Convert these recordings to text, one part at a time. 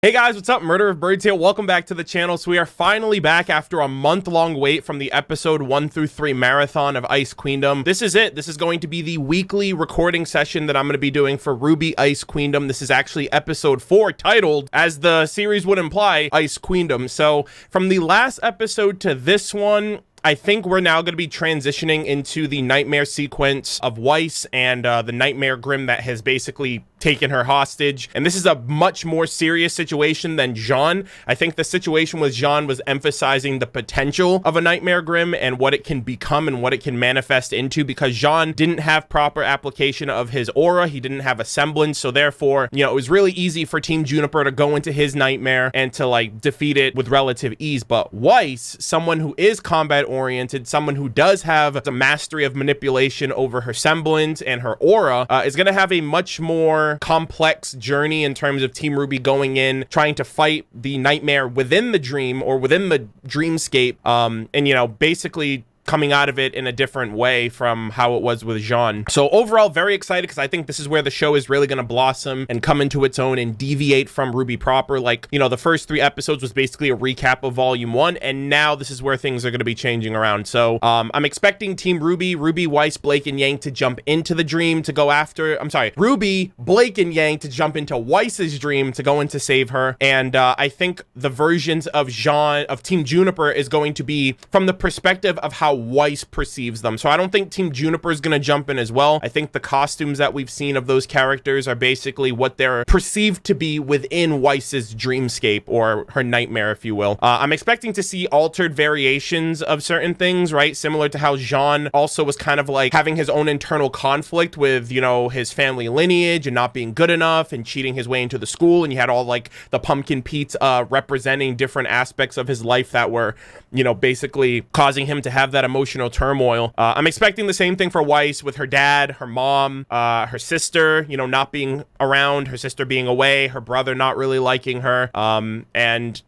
Hey guys, what's up? Murder of Birds here. Welcome back to the channel. So we are finally back after a month-long wait from the episode 1 through 3 marathon of Ice Queendom. This is it. This is going to be the weekly recording session that I'm going to be doing for RWBY Ice Queendom. This is actually episode 4, titled, as the series would imply, Ice Queendom. So from the last episode to this one, I think we're now going to be transitioning into the nightmare sequence of Weiss and the nightmare grim that has basically taken her hostage. And this is a much more serious situation than Jean. I think the situation with Jean was emphasizing the potential of a nightmare grim and what it can become and what it can manifest into, because Jean didn't have proper application of his aura. He didn't have a semblance. So therefore, you know, it was really easy for Team Juniper to go into his nightmare and to like defeat it with relative ease. But Weiss, someone who is combat oriented, someone who does have the mastery of manipulation over her semblance and her aura, is going to have a much more complex journey in terms of Team RWBY going in, trying to fight the nightmare within the dream or within the dreamscape, and, you know, basically coming out of it in a different way from how it was with Jean. So overall, very excited, because I think this is where the show is really going to blossom and come into its own and deviate from RWBY proper. Like, you know, the first 3 episodes was basically a recap of Volume 1, and now this is where things are going to be changing around. So I'm expecting Team RWBY, Weiss, Blake, and Yang to jump into the dream to go after, RWBY, Blake, and Yang to jump into Weiss's dream to go in to save her. And I think the versions of Jean, of Team Juniper, is going to be from the perspective of how Weiss perceives them. So I don't think Team Juniper is going to jump in as well. I think the costumes that we've seen of those characters are basically what they're perceived to be within Weiss's dreamscape, or her nightmare, if you will. I'm expecting to see altered variations of certain things, right? Similar to how Jean also was kind of like having his own internal conflict with, you know, his family lineage and not being good enough and cheating his way into the school. And you had all like the pumpkin pizza representing different aspects of his life that were, you know, basically causing him to have that emotional turmoil. I'm expecting the same thing for Weiss with her dad, her mom, her sister, you know, not being around, her sister being away, her brother not really liking her, and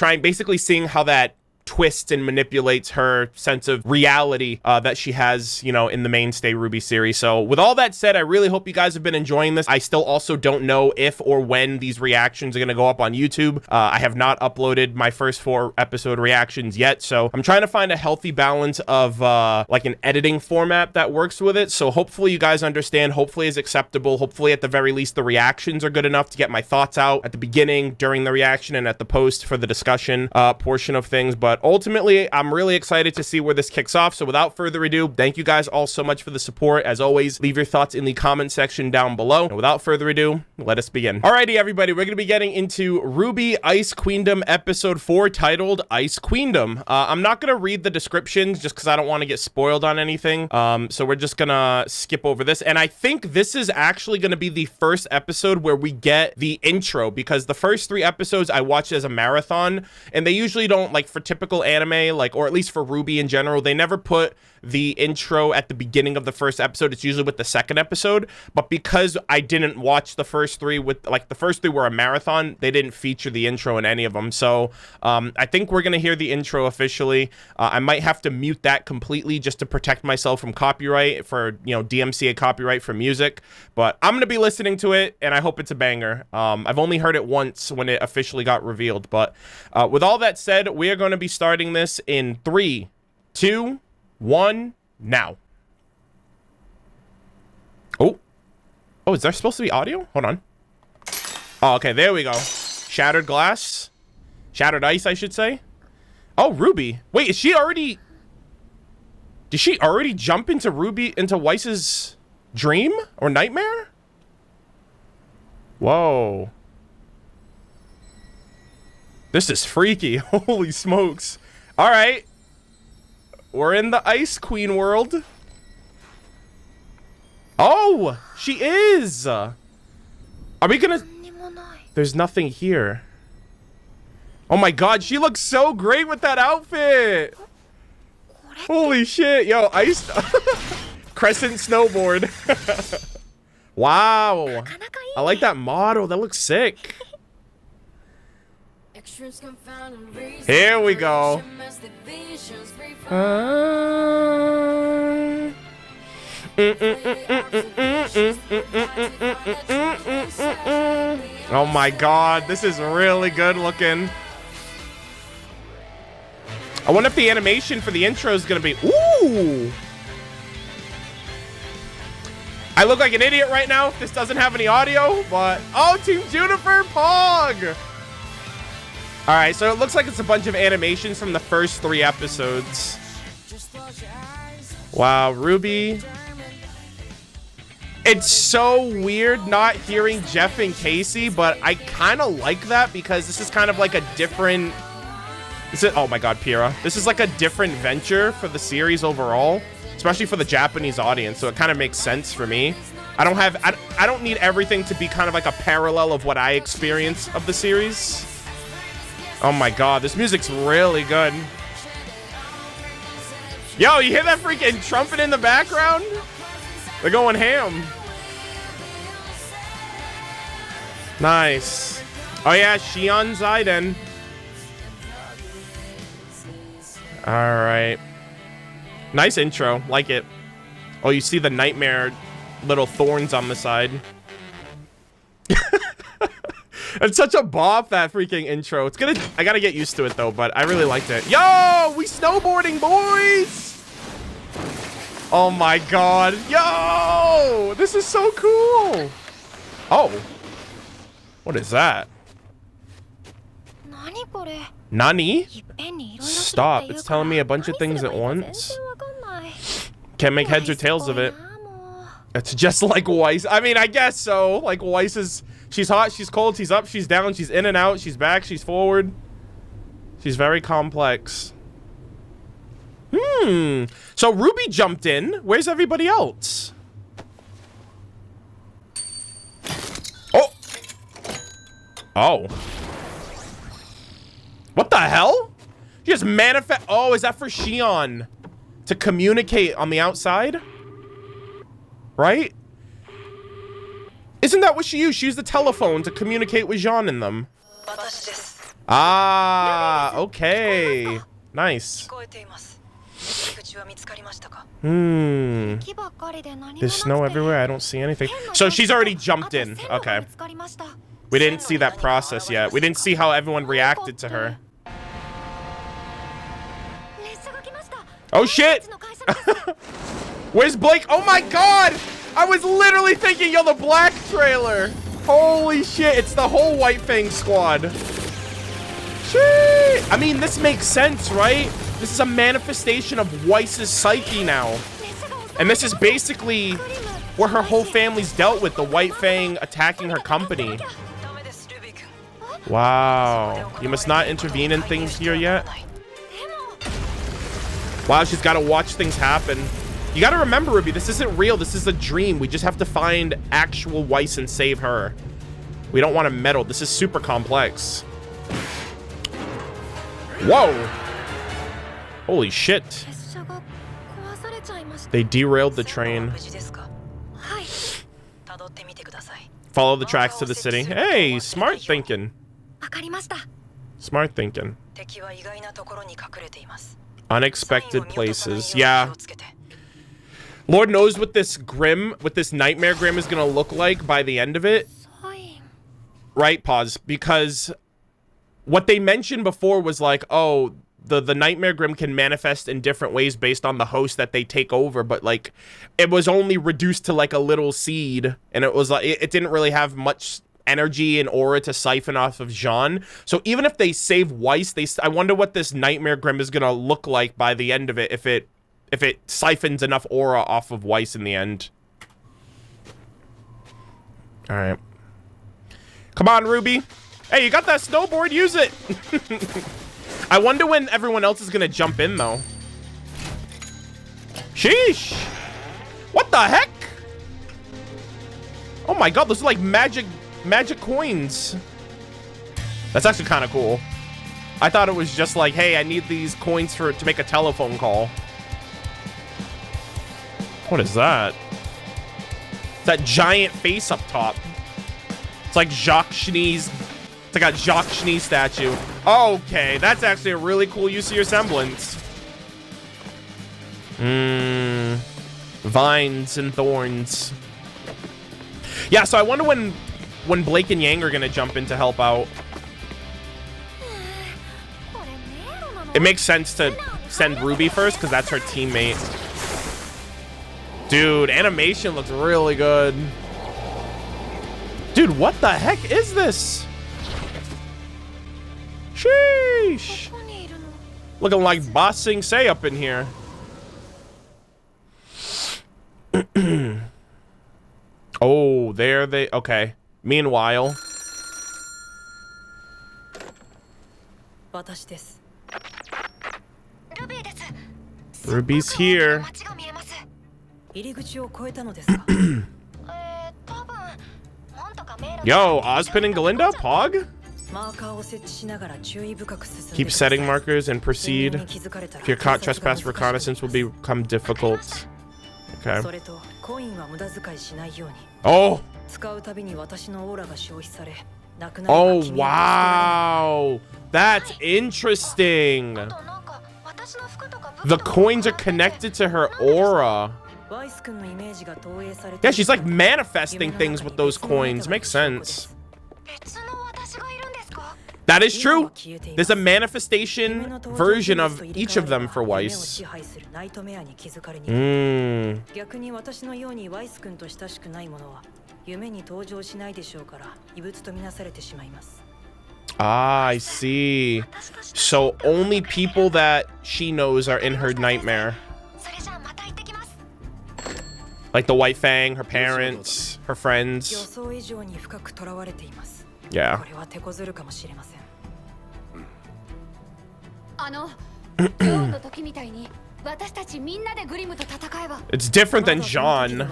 basically seeing how that twists and manipulates her sense of reality that she has, you know, in the mainstay RWBY series. So with all that said, I really hope you guys have been enjoying this. I still also don't know if or when these reactions are going to go up on YouTube. I have not uploaded my first 4 episode reactions yet, so I'm trying to find a healthy balance of like an editing format that works with it. So hopefully you guys understand, hopefully is acceptable, hopefully at the very least the reactions are good enough to get my thoughts out at the beginning, during the reaction, and at the post for the discussion portion of things. But ultimately, I'm really excited to see where this kicks off. So without further ado, thank you guys all so much for the support. As always, leave your thoughts in the comment section down below. And without further ado, let us begin. Alrighty, everybody, we're going to be getting into RWBY Ice Queendom episode 4, titled Ice Queendom. I'm not going to read the descriptions just because I don't want to get spoiled on anything. So we're just going to skip over this. And I think this is actually going to be the first episode where we get the intro, because the first 3 episodes I watched as a marathon, and they usually don't, like, for typical anime, like, or at least for RWBY in general, they never put the intro at the beginning of the first episode. It's usually with the second episode. But because I didn't watch the first 3 with, like, the first 3 were a marathon, they didn't feature the intro in any of them. So I think we're gonna hear the intro officially. I might have to mute that completely just to protect myself from copyright, for, you know, DMCA copyright for music. But I'm gonna be listening to it, and I hope it's a banger. I've only heard it once when it officially got revealed. But with all that said, we are going to be starting this in 3, 2, 1, now. Oh, is there supposed to be audio? Hold on. Oh, okay, there we go. Shattered glass, shattered ice, I should say. Oh, RWBY. Wait, is she already? Did she already jump into into Weiss's dream or nightmare? Whoa. This is freaky. Holy smokes. All right. We're in the Ice Queen world. Oh, she is. Are we gonna? There's nothing here. Oh my God, she looks so great with that outfit. Holy shit. Yo, ice. Crescent snowboard. Wow. I like that model. That looks sick. Here we go. Oh my god, this is really good looking. I wonder if the animation for the intro is gonna be... Ooh! I look like an idiot right now if this doesn't have any audio, but... Oh, Team Juniper, Pog! Alright, so it looks like it's a bunch of animations from the first 3 episodes. Wow, RWBY. It's so weird not hearing Jeff and Casey, but I kind of like that because this is kind of like a different... Oh my god, Pyrrha. This is like a different venture for the series overall, especially for the Japanese audience, so it kind of makes sense for me. I don't need everything to be kind of like a parallel of what I experience of the series. Oh my god, this music's really good. Yo, you hear that freaking trumpet in the background? They're going ham. Nice. Oh yeah, Shion Zaiden. Alright. Nice intro. Like it. Oh, you see the nightmare little thorns on the side. It's such a bop, that freaking intro. It's gonna... I gotta get used to it, though, but I really liked it. Yo! We snowboarding, boys! Oh, my God. Yo! This is so cool! Oh. What is that? Nani? Stop. It's telling me a bunch of things at once. Can't make heads or tails of it. It's just like Weiss. I mean, I guess so. Like, Weiss is... She's hot, she's cold, she's up, she's down, she's in and out, she's back, she's forward. She's very complex. So RWBY jumped in. Where's everybody else? Oh. Oh. What the hell? She just manifest. Oh, is that for Shion to communicate on the outside? Right? Isn't that what she used? She used the telephone to communicate with Jean in them. Ah, okay. Nice. There's snow everywhere. I don't see anything. So she's already jumped in. Okay. We didn't see that process yet. We didn't see how everyone reacted to her. Oh, shit. Where's Blake? Oh, my God. I was literally thinking, yo, the Black trailer. Holy shit. It's the whole White Fang squad. Shit. I mean, this makes sense, right? This is a manifestation of Weiss's psyche now. And this is basically where her whole family's dealt with, the White Fang attacking her company. Wow. You must not intervene in things here yet. Wow, she's got to watch things happen. You got to remember, RWBY, this isn't real. This is a dream. We just have to find actual Weiss and save her. We don't want to meddle. This is super complex. Whoa. Holy shit. They derailed the train. Follow the tracks to the city. Hey, smart thinking. Smart thinking. Unexpected places. Yeah. Lord knows what this Grim, what this Nightmare Grim is going to look like by the end of it. Right, pause. Because what they mentioned before was like, oh, the Nightmare Grim can manifest in different ways based on the host that they take over. But like, it was only reduced to like a little seed. And it was like, it didn't really have much energy and aura to siphon off of Jean. So even if they save Weiss, I wonder what this Nightmare Grim is going to look like by the end of it. If it siphons enough aura off of Weiss in the end. All right. Come on, RWBY. Hey, you got that snowboard? Use it. I wonder when everyone else is going to jump in, though. Sheesh. What the heck? Oh, my God. Those are like magic coins. That's actually kind of cool. I thought it was just like, hey, I need these coins to make a telephone call. What is that? It's that giant face up top. It's like Jacques Schnee's. It's like a Jacques Schnee statue. Okay, that's actually a really cool use of your semblance. Vines and thorns. Yeah, so I wonder when Blake and Yang are gonna jump in to help out. It makes sense to send Ruby first because that's her teammate. Dude, animation looks really good. Dude, what the heck is this? Sheesh. Looking like Boss Sing Se up in here. Oh, there they... Okay. Meanwhile... Ruby's here. Yo, Ozpin and Galinda? Pog? Keep setting markers and proceed. If you're caught, trespass reconnaissance will become difficult. Okay. Oh! Oh, wow! That's interesting! The coins are connected to her aura. Yeah, she's like manifesting things with those coins. Makes sense. That is true. There's a manifestation version of each of them for Weiss. Ah, I see. So only people that she knows are in her nightmare. Like the White Fang, her parents, her friends. Yeah. It's different than John.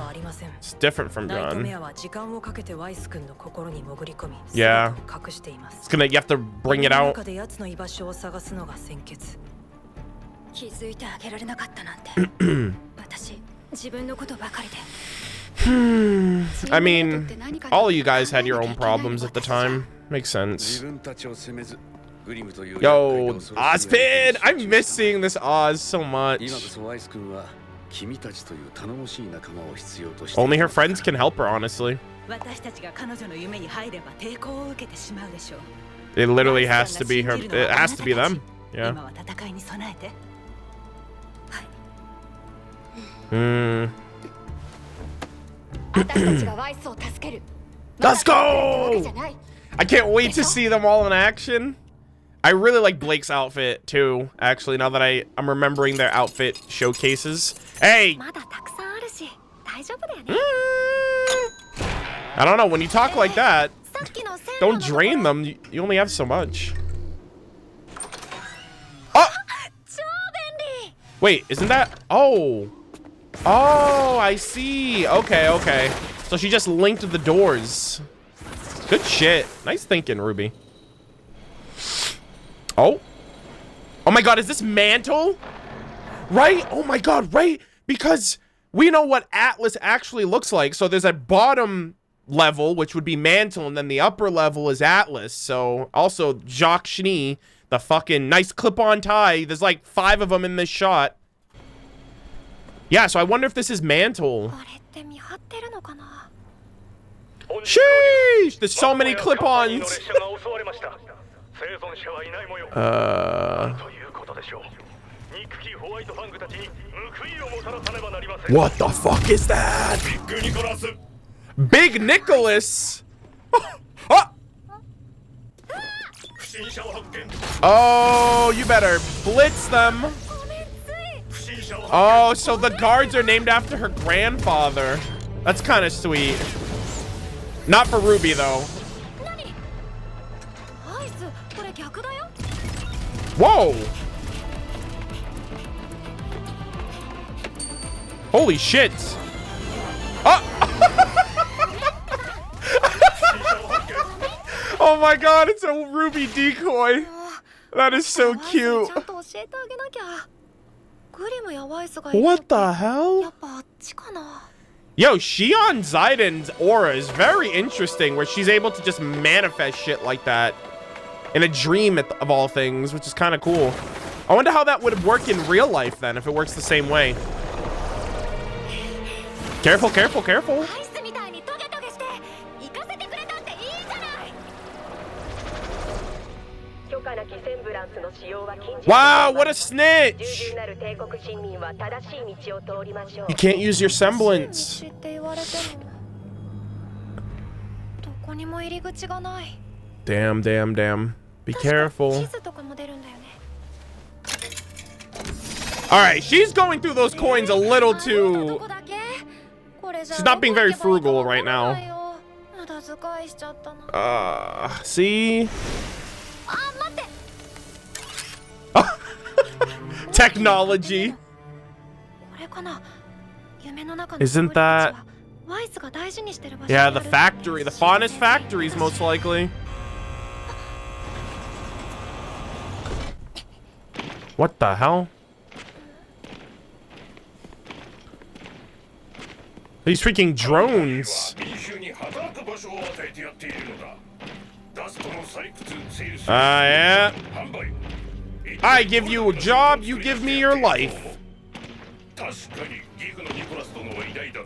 It's different from John. Yeah. It's gonna, you have to bring it out. I mean, all of you guys had your own problems at the time. Makes sense. Yo, Ozpin! I'm miss seeing this Oz so much. Only her friends can help her, honestly. It literally has to be her. It has to be them. Yeah. Let's go! I can't wait to see them all in action. I really like Blake's outfit too, actually, now that I'm remembering their outfit showcases. Hey! I don't know, when you talk like that, don't drain them. You only have so much. Oh! Wait, isn't that... Oh. Oh, I see. Okay, okay. So she just linked the doors. Good shit. Nice thinking, Ruby. Oh. Oh my god, is this Mantle? Right? Oh my god, right? Because we know what Atlas actually looks like. So there's a bottom level, which would be Mantle, and then the upper level is Atlas. So also Jacques Schnee, the fucking nice clip-on tie. There's like 5 of them in this shot. Yeah, so I wonder if this is Mantle. Sheesh! There's so many clip-ons. What the fuck is that? Big Nicholas? Oh! Oh, you better blitz them. Oh, so the guards are named after her grandfather. That's kind of sweet. Not for Ruby, though. Whoa! Holy shit! Oh! Oh my god, it's a Ruby decoy. That is so cute. What the hell? Yo, Shion Zaiden's aura is very interesting, where she's able to just manifest shit like that in a dream of all things, which is kind of cool. I wonder how that would work in real life then, if it works the same way. Careful, careful, careful. Wow, what a snitch! You can't use your semblance. Damn, damn, damn. Be careful. Alright, she's going through those coins a little too... She's not being very frugal right now. See? Technology. Isn't that... Yeah, the factory. The Faunus factories, most likely. What the hell? These freaking drones. Yeah. I give you a job, you give me your life.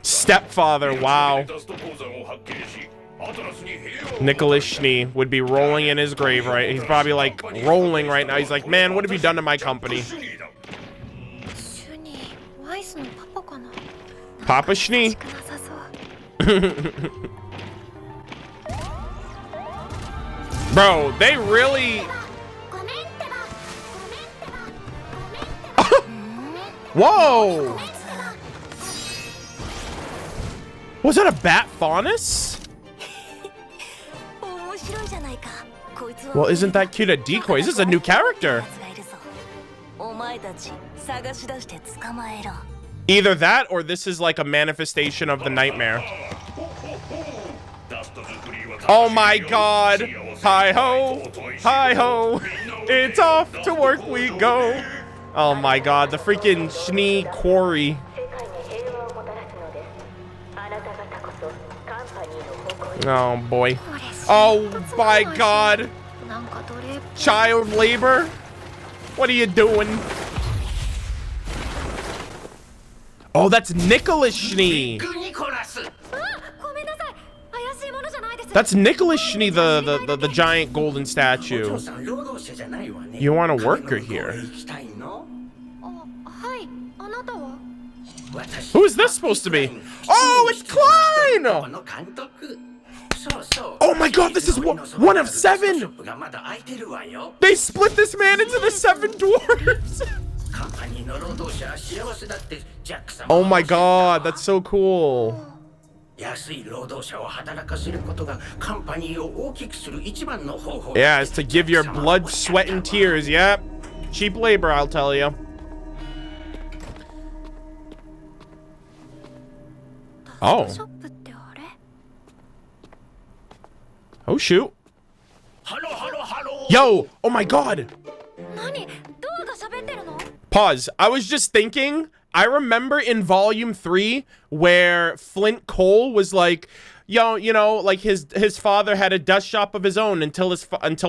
Stepfather, wow. Nicholas Schnee would be rolling in his grave, right? He's probably like rolling right now. He's like, man, what have you done to my company? Papa Schnee. Bro, they really... Whoa! Was that a bat faunus? Well, isn't that cute a decoy? This is a new character. Either that or this is like a manifestation of the nightmare. Oh my god. Hi-ho. Hi-ho. It's off to work we go. Oh my god. The freaking Schnee quarry. Oh boy. Oh my god. Child labor? What are you doing? Oh, that's Nicholas Schnee. That's Nicholas Schnee, the giant golden statue. You want a worker here? Who is this supposed to be? Oh, it's Klein! Oh my god, this is one of 7! They split this man into the 7 dwarves! Oh my god, that's so cool. Yeah, it's to give your blood, sweat, and tears. Yep. Cheap labor, I'll tell you. Oh. Oh, shoot. Yo! Oh my god! Pause. I was just thinking, I remember in volume 3 where Flint Cole was like, yo, you know, like his father had a dust shop of his own until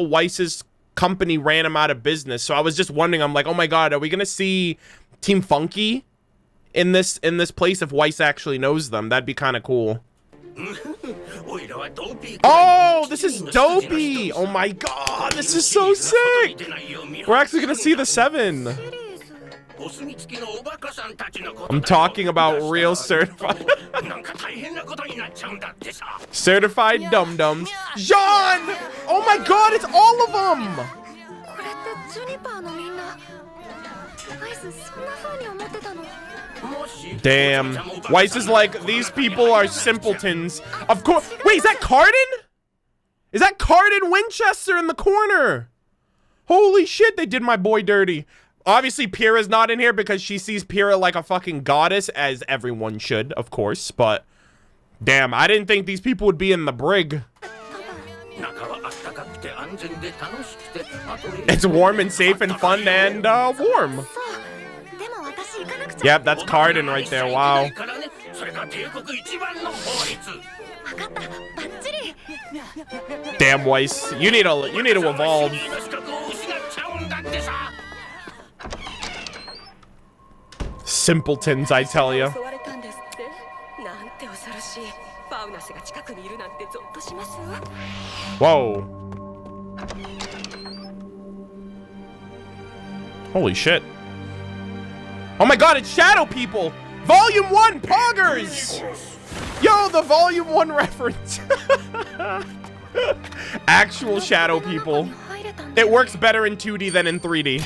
Weiss's company ran him out of business. So I was just wondering, I'm like, oh my god, are we gonna see Team Funky in this place if Weiss actually knows them? That'd be kind of cool. Oh, this is Dopey! Oh my god, this is so sick! We're actually gonna see the 7. I'm talking about real certified certified dum-dums. Jean! Oh my god, it's all of them! Damn. Weiss is like, these people are simpletons. Of course. Wait, is that Cardin? Is that Cardin Winchester in the corner? Holy shit, they did my boy dirty. Obviously, Pyrrha's not in here because she sees Pyrrha like a fucking goddess, as everyone should, of course. But, damn, I didn't think these people would be in the brig. It's warm and safe and fun and warm. Yep, that's Cardin right there. Wow. Damn, Weiss, you need to evolve. Simpletons, I tell you. Whoa. Holy shit. Oh my god, it's Shadow People! Volume 1 Poggers! Yo, the Volume 1 reference. Actual Shadow People. It works better in 2D than in 3D.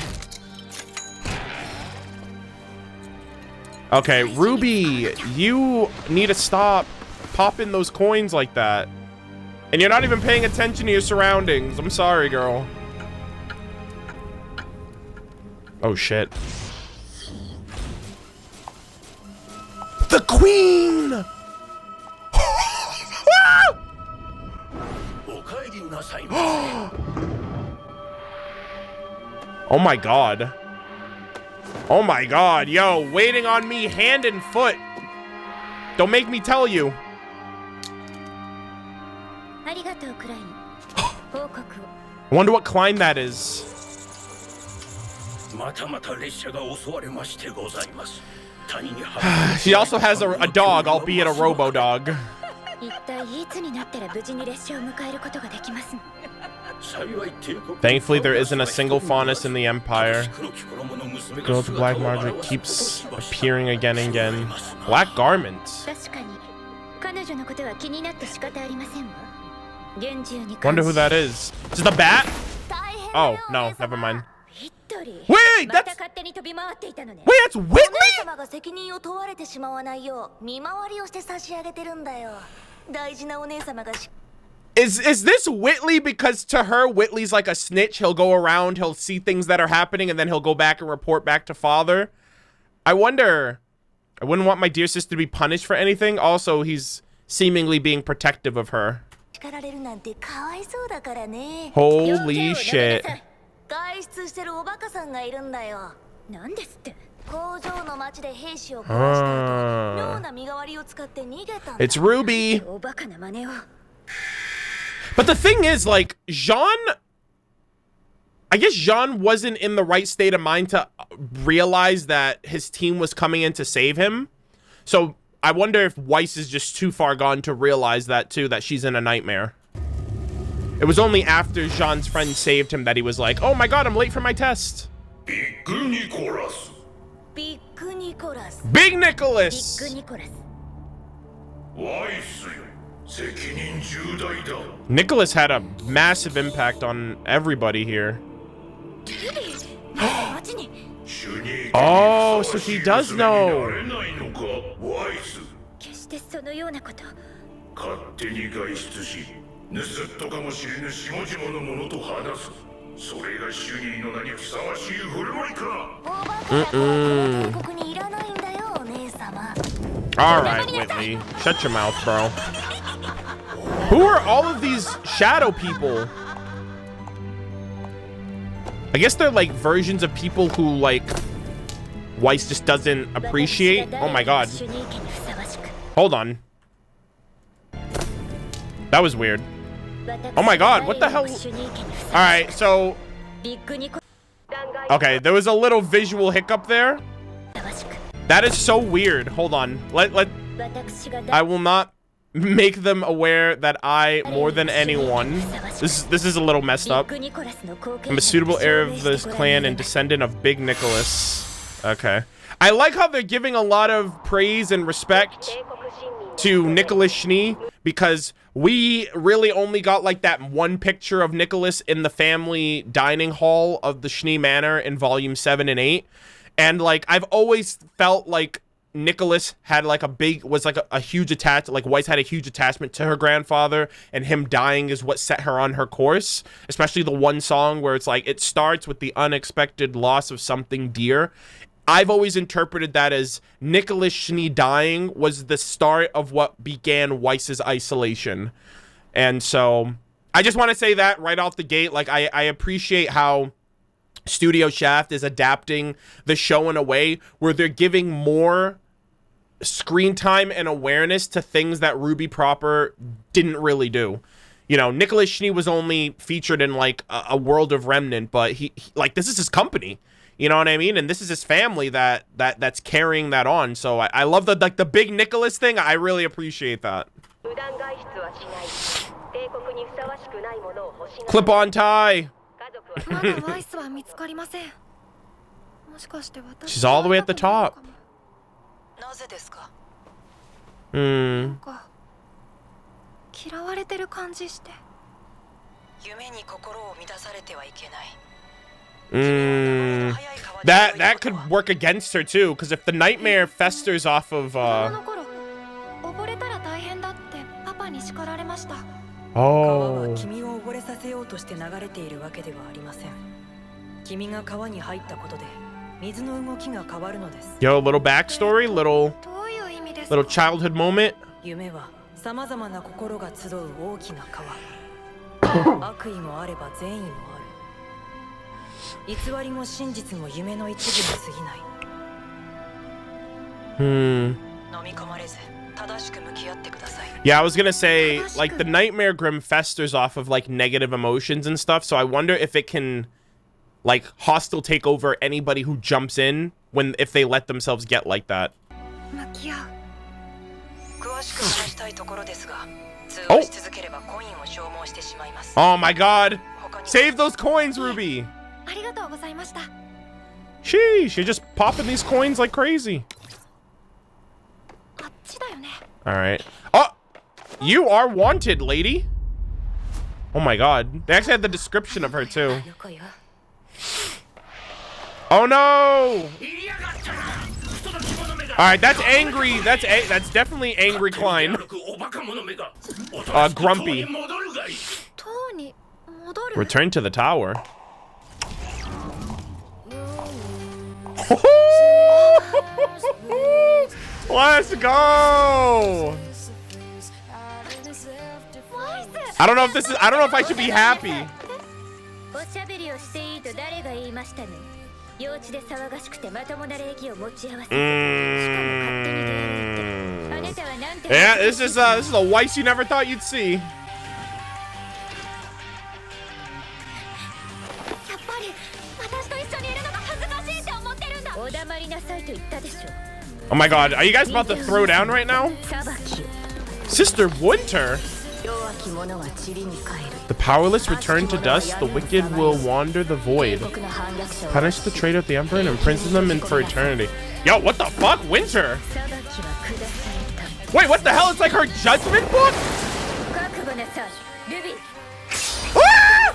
Okay, Ruby, you need to stop popping those coins like that. And you're not even paying attention to your surroundings. I'm sorry, girl. Oh, shit. The Queen! Oh my god. Oh my god, yo, waiting on me hand and foot. Don't make me tell you. I wonder what climb that is. She also has a dog, albeit a robo-dog. Thankfully, there isn't a single faunus in the Empire. Girl with the black margin keeps appearing again and again. Black garment. Wonder who that is. Is it the bat? Oh, no, never mind. Wait, that's... Wait, that's Whitley? Is this Whitley? Because to her, Whitley's like a snitch. He'll go around, he'll see things that are happening, and then he'll go back and report back to father. I wonder... I wouldn't want my dear sister to be punished for anything. Also, he's seemingly being protective of her. Holy shit. It's Ruby. But the thing is, like, Jean... I guess Jean wasn't in the right state of mind to realize that his team was coming in to save him. So I wonder if Weiss is just too far gone to realize that too, that she's in a nightmare. It was only after Jean's friend saved him that he was like, oh my god, I'm late for my test. Big Nicholas. Big Nicholas. Nicholas had a massive impact on everybody here. Oh, so he does know. Alright, Whitley. Shut your mouth, bro. Who are all of these shadow people? I guess they're like versions of people who like Weiss just doesn't appreciate. Oh my god. Hold on. That was weird. Oh my god, what the hell? Alright, so... Okay, there was a little visual hiccup there. That is so weird. Hold on. I will not make them aware that I, more than anyone... This is a little messed up. I'm a suitable heir of this clan and descendant of Big Nicholas. Okay. I like how they're giving a lot of praise and respect to Nicholas Schnee, because we really only got like that one picture of Nicholas in the family dining hall of the Schnee Manor in volume 7 and 8. And like, I've always felt like Nicholas had like a huge attachment, like Weiss had a huge attachment to her grandfather, and him dying is what set her on her course. Especially the one song where it's like, it starts with the unexpected loss of something dear. I've always interpreted that as Nicholas Schnee dying was the start of what began Weiss's isolation. And so I just want to say that right off the gate. Like, I appreciate how Studio Shaft is adapting the show in a way where they're giving more screen time and awareness to things that RWBY proper didn't really do. You know, Nicholas Schnee was only featured in like a World of Remnant, but he like, this is his company. You know what I mean? And this is his family that's carrying that on. So I love the Big Nicholas thing. I really appreciate that. Clip-on tie. She's all the way at the top. That could work against her too, because if the nightmare festers off of Oh. Yo, little backstory, little childhood moment. Yeah, I was gonna say, like, the nightmare grim festers off of like negative emotions and stuff, so I wonder if it can like hostile take over anybody who jumps in if they let themselves get like that. Oh. Oh my god. Save those coins, Ruby. Sheesh, you're just popping these coins like crazy. Alright. Oh! You are wanted, lady. Oh my god. They actually had the description of her too. Oh no! Alright, that's angry. That's definitely angry Klein. Grumpy. Return to the tower. Let's go! I don't know if I should be happy. Yeah, this is a Weiss you never thought you'd see. Oh my god, are you guys about to throw down right now? Sister Winter? The powerless return to dust, the wicked will wander the void. Punish the traitor of the emperor and imprison them for eternity. Yo, what the fuck? Winter? Wait, what the hell? It's like her judgment book? Ah!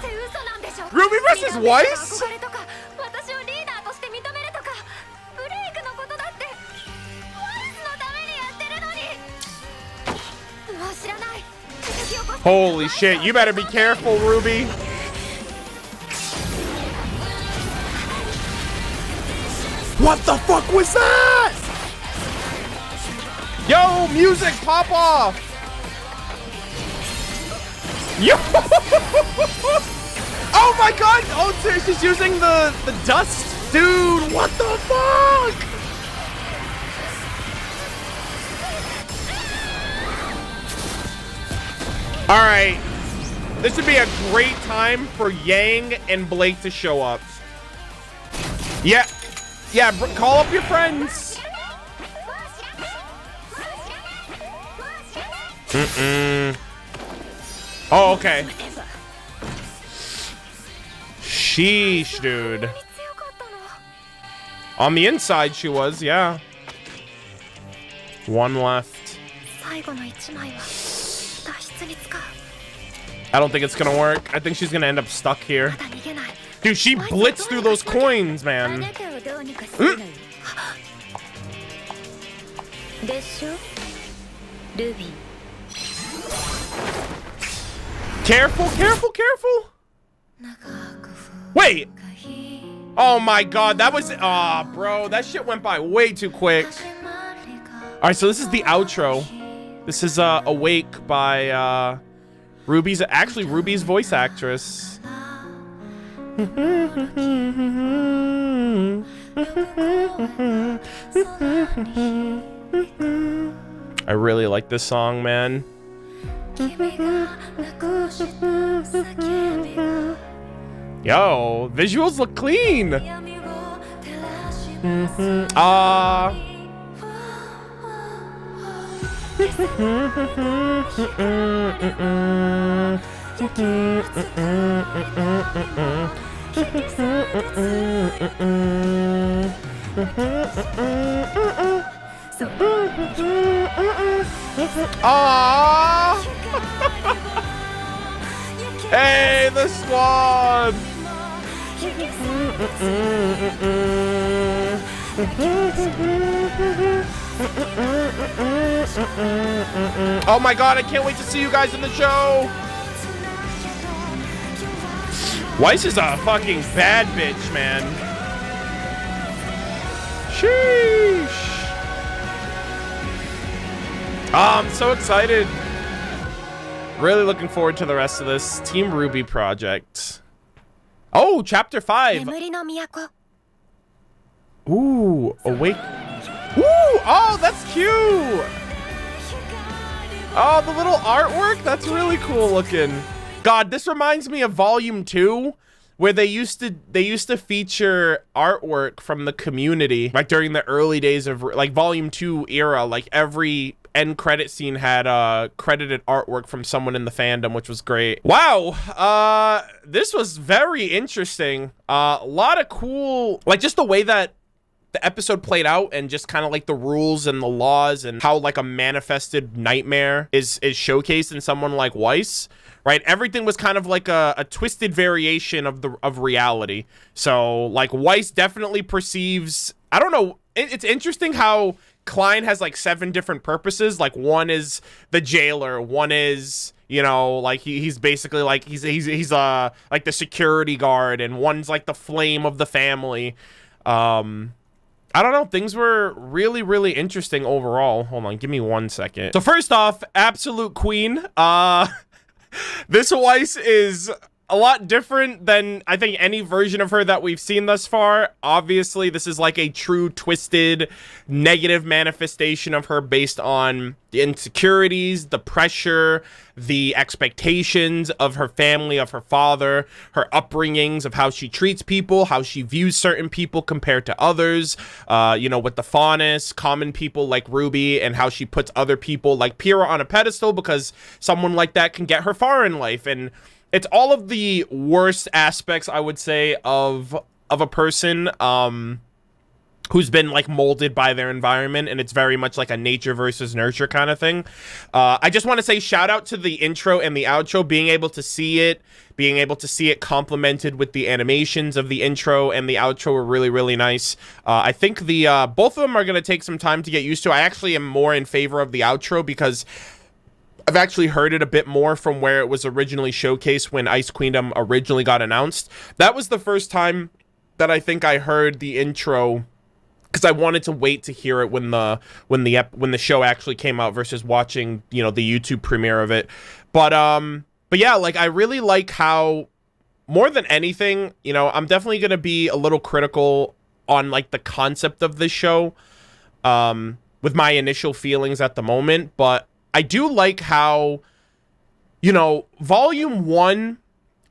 Ruby versus Weiss? Holy shit, you better be careful, Ruby. What the fuck was that? Yo, music, pop off. Yo. Oh my god. Oh, she's using the dust. Dude, what the fuck? All right, this would be a great time for Yang and Blake to show up. Yeah, call up your friends. Oh, okay. Sheesh, dude. On the inside, she was, yeah. One left. I don't think it's gonna work. I think she's gonna end up stuck here. Dude, she blitzed through those coins, man. Careful, careful, careful. Wait. Oh my god, that was... Aw, bro, that shit went by way too quick. Alright, so this is the outro. This is Awake by Ruby's... Actually, Ruby's voice actress. I really like this song, man. Yo, visuals look clean. Aww! Hey, the swan! Oh my god, I can't wait to see you guys in the show! Weiss is a fucking bad bitch, man. Sheesh. Oh, I'm so excited. Really looking forward to the rest of this Team RWBY project. Oh, chapter 5. Ooh, awake. Ooh, oh, that's cute. Oh, the little artwork, that's really cool looking. God, this reminds me of Volume 2, where they used to feature artwork from the community, like during the early days of like Volume 2 era. Like every end credit scene had credited artwork from someone in the fandom, which was great. Wow, this was very interesting. A lot of cool, like just the way that the episode played out, and just kind of like the rules and the laws, and how like a manifested nightmare is showcased in someone like Weiss. Right, everything was kind of like a twisted variation of reality. So like Weiss definitely perceives, I don't know, it's interesting how Klein has like 7 different purposes. Like one is the jailer, one is, you know, like he's basically like he's like the security guard, and one's like the flame of the family. I don't know, things were really, really interesting overall. Hold on, give me 1 second. So first off, absolute queen. This Weiss is a lot different than I think any version of her that we've seen thus far. Obviously, this is like a true twisted negative manifestation of her based on the insecurities, the pressure, the expectations of her family, of her father, her upbringings, of how she treats people, how she views certain people compared to others, you know, with the faunus, common people like RWBY, and how she puts other people like Pyrrha on a pedestal because someone like that can get her far in life. And it's all of the worst aspects, I would say, of a person who's been like molded by their environment, and it's very much like a nature versus nurture kind of thing. I just want to say shout out to the intro and the outro, being able to see it complemented with the animations of the intro and the outro were really, really nice. I think the both of them are going to take some time to get used to. I actually am more in favor of the outro because I've actually heard it a bit more from where it was originally showcased when Ice Queendom originally got announced. That was the first time that I think I heard the intro, because I wanted to wait to hear it when the show actually came out versus watching, you know, the YouTube premiere of it. But yeah, like I really like how, more than anything, you know, I'm definitely gonna be a little critical on like the concept of this show, with my initial feelings at the moment, but I do like how, you know, Volume 1,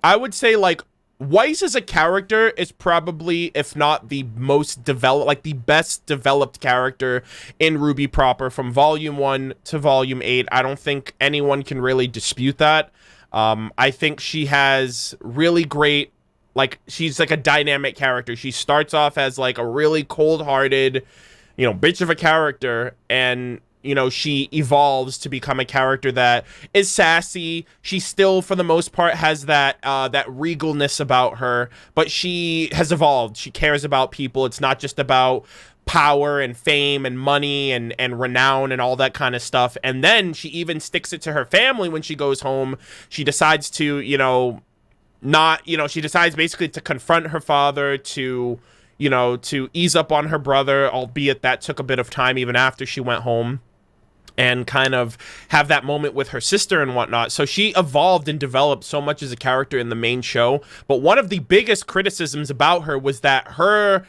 I would say like Weiss as a character is probably, if not the most developed, like the best developed character in RWBY proper from Volume 1 to Volume 8. I don't think anyone can really dispute that. I think she has really great, like, she's like a dynamic character. She starts off as like a really cold-hearted, you know, bitch of a character, and you know, she evolves to become a character that is sassy. She still, for the most part, has that that regalness about her, but she has evolved. She cares about people. It's not just about power and fame and money and renown and all that kind of stuff. And then she even sticks it to her family when she goes home. She decides to, you know, she decides basically to confront her father, to, you know, to ease up on her brother, albeit that took a bit of time even after she went home, and kind of have that moment with her sister and whatnot. So she evolved and developed so much as a character in the main show. But one of the biggest criticisms about her was that her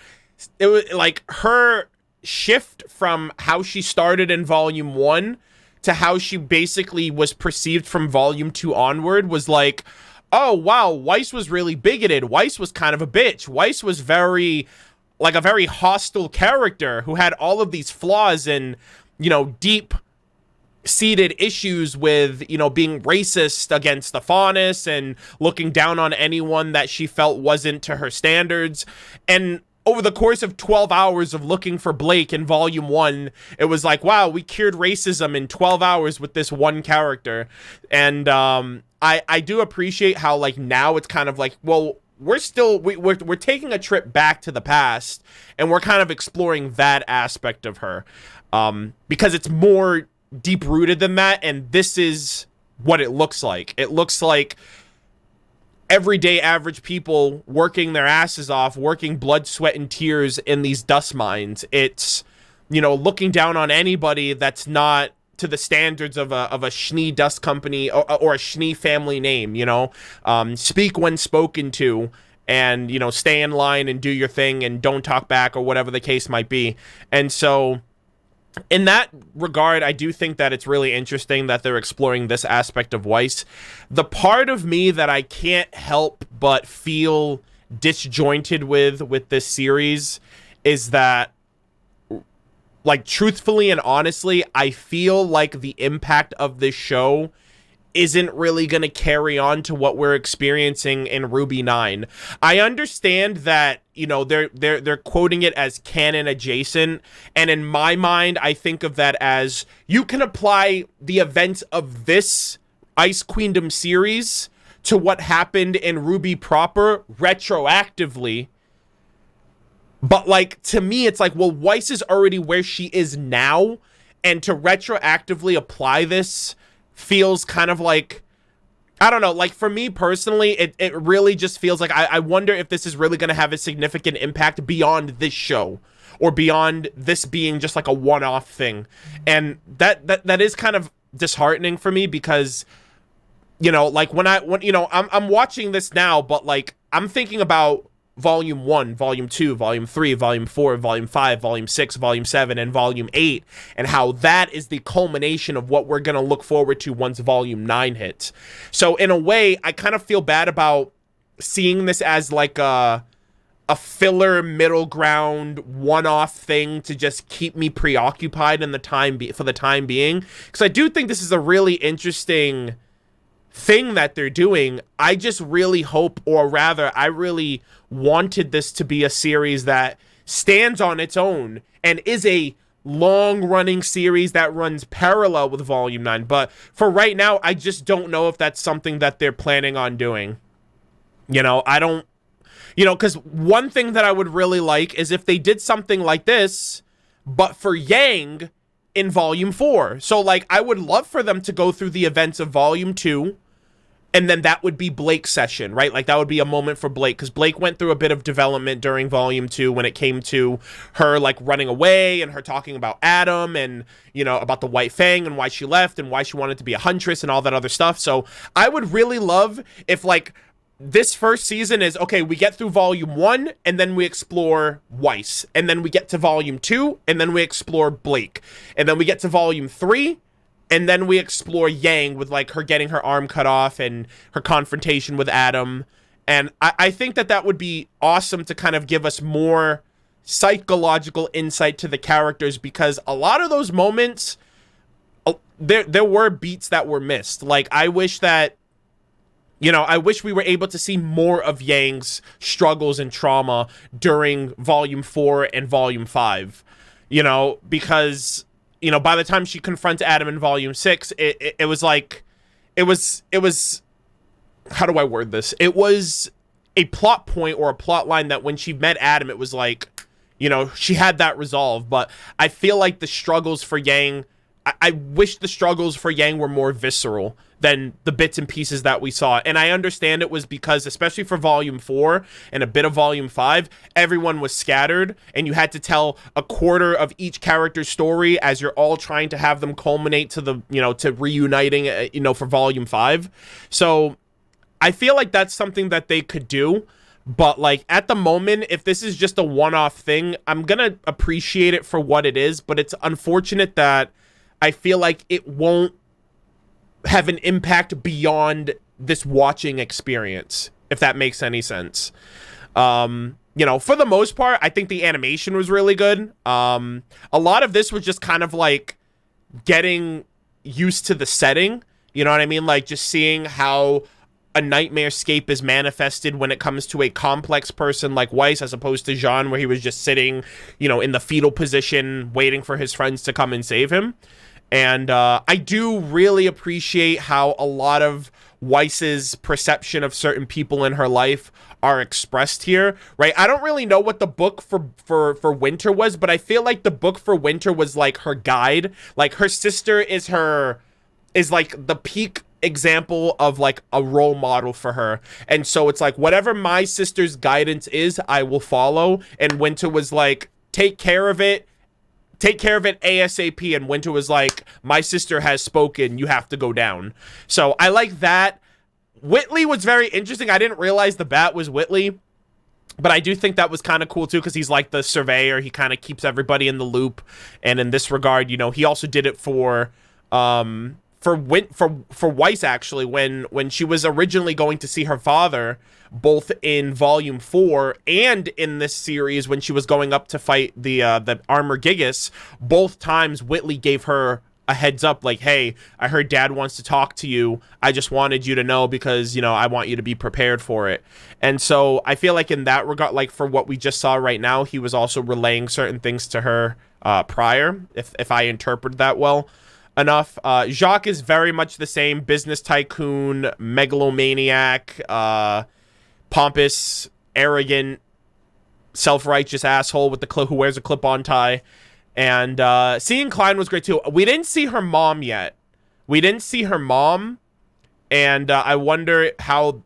shift from how she started in Volume 1 to how she basically was perceived from Volume 2 onward was like, oh wow, Weiss was really bigoted. Weiss was kind of a bitch. Weiss was very, like, a very hostile character who had all of these flaws and, you know, deep seated issues with, you know, being racist against the Faunus and looking down on anyone that she felt wasn't to her standards. And over the course of 12 hours of looking for Blake in volume 1, it was like, wow, we cured racism in 12 hours with this one character. And I do appreciate how, like, now it's kind of like, well, we're taking a trip back to the past, and we're kind of exploring that aspect of her, because it's more deep rooted than that. And this is what it looks like. It looks like everyday average people working their asses off, working blood, sweat, and tears in these dust mines. It's, you know, looking down on anybody that's not to the standards of a Schnee dust company or a Schnee family name, you know. Speak when spoken to, and, you know, stay in line and do your thing and don't talk back, or whatever the case might be. And so in that regard, I do think that it's really interesting that they're exploring this aspect of Weiss. The part of me that I can't help but feel disjointed with this series is that, like, truthfully and honestly, I feel like the impact of this show isn't really going to carry on to what we're experiencing in RWBY 9. I understand that, you know, they're quoting it as canon adjacent, and in my mind, I think of that as, you can apply the events of this Ice Queendom series to what happened in RWBY proper retroactively. But, like, to me, it's like, well, Weiss is already where she is now, and to retroactively apply this feels kind of like, I don't know, like, for me personally, it really just feels like I wonder if this is really going to have a significant impact beyond this show, or beyond this being just like a one-off thing. And that is kind of disheartening for me, because, you know, like, when you know, I'm watching this now, but, like, I'm thinking about Volume 1, Volume 2, Volume 3, Volume 4, Volume 5, Volume 6, Volume 7, and Volume 8, and how that is the culmination of what we're going to look forward to once Volume 9 hits. So in a way, I kind of feel bad about seeing this as like a filler middle ground one-off thing to just keep me preoccupied in the for the time being, because I do think this is a really interesting thing that they're doing. I just really hope, or rather, I really wanted this to be a series that stands on its own and is a long-running series that runs parallel with Volume 9. But for right now, I just don't know if that's something that they're planning on doing. You know, I don't, you know, because one thing that I would really like is if they did something like this, but for Yang in Volume 4. So, like, I would love for them to go through the events of Volume 2, and then that would be Blake's session, right? Like, that would be a moment for Blake, because Blake went through a bit of development during Volume 2 when it came to her, like, running away, and her talking about Adam, and, you know, about the White Fang, and why she left, and why she wanted to be a huntress, and all that other stuff. So I would really love if, like, this first season is, okay, we get through Volume 1, and then we explore Weiss, and then we get to Volume 2, and then we explore Blake, and then we get to Volume 3, and then we explore Yang with, like, her getting her arm cut off and her confrontation with Adam. And I think that that would be awesome to kind of give us more psychological insight to the characters, because a lot of those moments, there were beats that were missed. Like, I wish that, you know, I wish we were able to see more of Yang's struggles and trauma during Volume 4 and Volume 5, you know, because, you know, by the time she confronts Adam in Volume 6, it was like, it was, how do I word this? It was a plot point or a plot line that when she met Adam, it was like, you know, she had that resolve. But I feel like the struggles for Yang, I wish the struggles for Yang were more visceral than the bits and pieces that we saw. And I understand it was because, especially for Volume 4 and a bit of Volume 5, everyone was scattered, and you had to tell a quarter of each character's story as you're all trying to have them culminate to the, you know, to reuniting, you know, for Volume 5. So I feel like that's something that they could do. But, like, at the moment, if this is just a one-off thing, I'm gonna appreciate it for what it is. But it's unfortunate that I feel like it won't have an impact beyond this watching experience, if that makes any sense. You know, for the most part, I think the animation was really good. A lot of this was just kind of like getting, used to the setting. You know what I mean? Like, just seeing how a nightmare scape is manifested when it comes to a complex person like Weiss, as opposed to Jean, where he was just sitting, you know, in the fetal position, waiting for his friends to come and save him. And I do really appreciate how a lot of Weiss's perception of certain people in her life are expressed here, right? I don't really know what the book for Winter was, but I feel like the book for Winter was like her guide. Like, her sister is like the peak example of like a role model for her, and so it's like, whatever my sister's guidance is, I will follow. And Winter was like, take care of it ASAP, and Winter was like, my sister has spoken, you have to go down. So I like that. Whitley was very interesting. I didn't realize the bat was Whitley, but I do think that was kind of cool too, because he's like the surveyor. He kind of keeps everybody in the loop, and in this regard, you know, he also did it for Weiss, actually, when she was originally going to see her father, both in volume 4 and in this series when she was going up to fight the armor Gigas. Both times Whitley gave her a heads up, like, hey, I heard Dad wants to talk to you. I just wanted you to know because, you know, I want you to be prepared for it. And so I feel like in that regard, like for what we just saw right now, he was also relaying certain things to her prior, if I interpreted that well enough. Jacques is very much the same business tycoon, megalomaniac, pompous, arrogant, self-righteous asshole with the who wears a clip-on tie. And seeing Klein was great too. We didn't see her mom yet. And I wonder how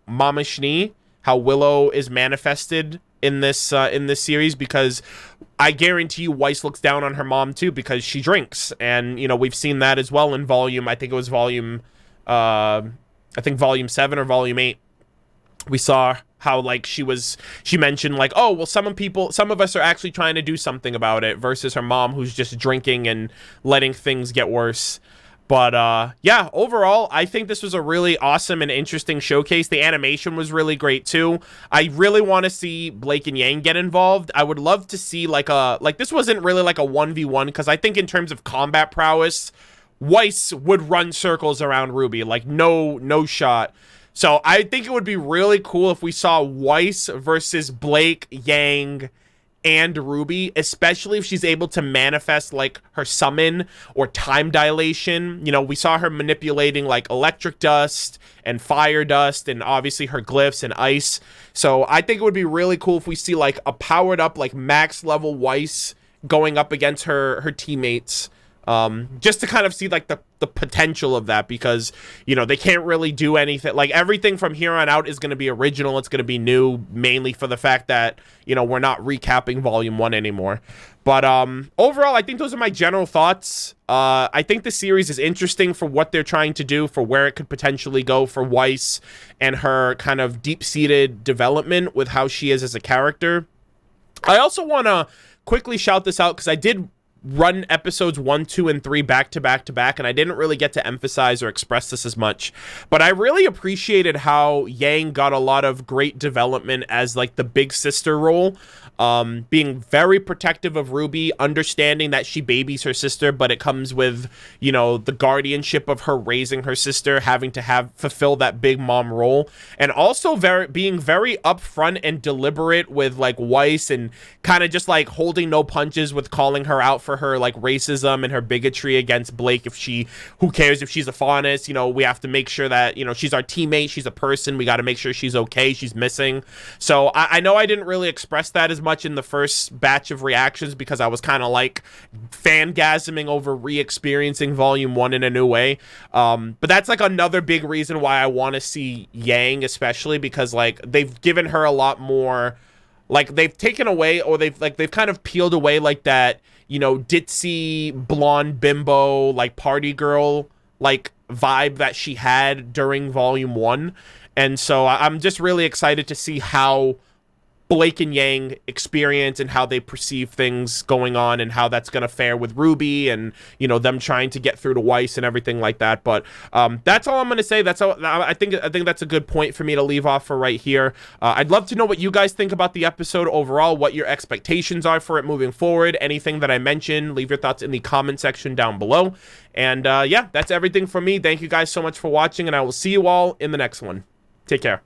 Mama Schnee, how Willow is manifested in this series, because I guarantee you Weiss looks down on her mom too, because she drinks. And, you know, we've seen that as well in volume, I think it was volume 7 or volume 8. We saw how, like, she mentioned, like, oh, well, some of us are actually trying to do something about it, versus her mom, who's just drinking and letting things get worse. But yeah, overall, I think this was a really awesome and interesting showcase. The animation was really great too. I really want to see Blake and Yang get involved. I would love to see this wasn't really like a 1v1, because I think in terms of combat prowess, Weiss would run circles around RWBY, like no shot. So I think it would be really cool if we saw Weiss versus Blake, Yang, and RWBY, especially if she's able to manifest like her summon or time dilation. You know, we saw her manipulating like electric dust and fire dust, and obviously her glyphs and ice. So I think it would be really cool if we see like a powered up, like max level Weiss going up against her teammates. Just to kind of see like the potential of that, because, you know, they can't really do anything. Like, everything from here on out is going to be original. It's going to be new, mainly for the fact that, you know, we're not recapping volume 1 anymore. But overall, I think those are my general thoughts. I think the series is interesting for what they're trying to do, for where it could potentially go for Weiss and her kind of deep-seated development with how she is as a character. I also want to quickly shout this out, because I did run episodes 1, 2, and 3 back to back, and I didn't really get to emphasize or express this as much, but I really appreciated how Yang got a lot of great development as like the big sister role, being very protective of RWBY, understanding that she babies her sister, but it comes with, you know, the guardianship of her raising her sister, having to fulfill that big mom role, and also being very upfront and deliberate with like Weiss, and kind of just like holding no punches with calling her out for her like racism and her bigotry against Blake. Who cares if she's a faunus? You know, we have to make sure that, you know, she's our teammate, she's a person, we got to make sure she's okay, she's missing. So I know I didn't really express that as much in the first batch of reactions, because I was kind of like fangasming over re-experiencing volume 1 in a new way. But that's like another big reason why I want to see Yang, especially because like they've given her a lot more, like they've taken away, or they've kind of peeled away like that, you know, ditzy blonde bimbo like party girl like vibe that she had during volume 1. And so I'm just really excited to see how Blake and Yang experience and how they perceive things going on and how that's going to fare with RWBY and, you know, them trying to get through to Weiss and everything like that. But that's all I'm going to say. That's all. I think that's a good point for me to leave off for right here. I'd love to know what you guys think about the episode overall, what your expectations are for it moving forward. Anything that I mentioned, leave your thoughts in the comment section down below. And yeah, that's everything from me. Thank you guys so much for watching, and I will see you all in the next one. Take care.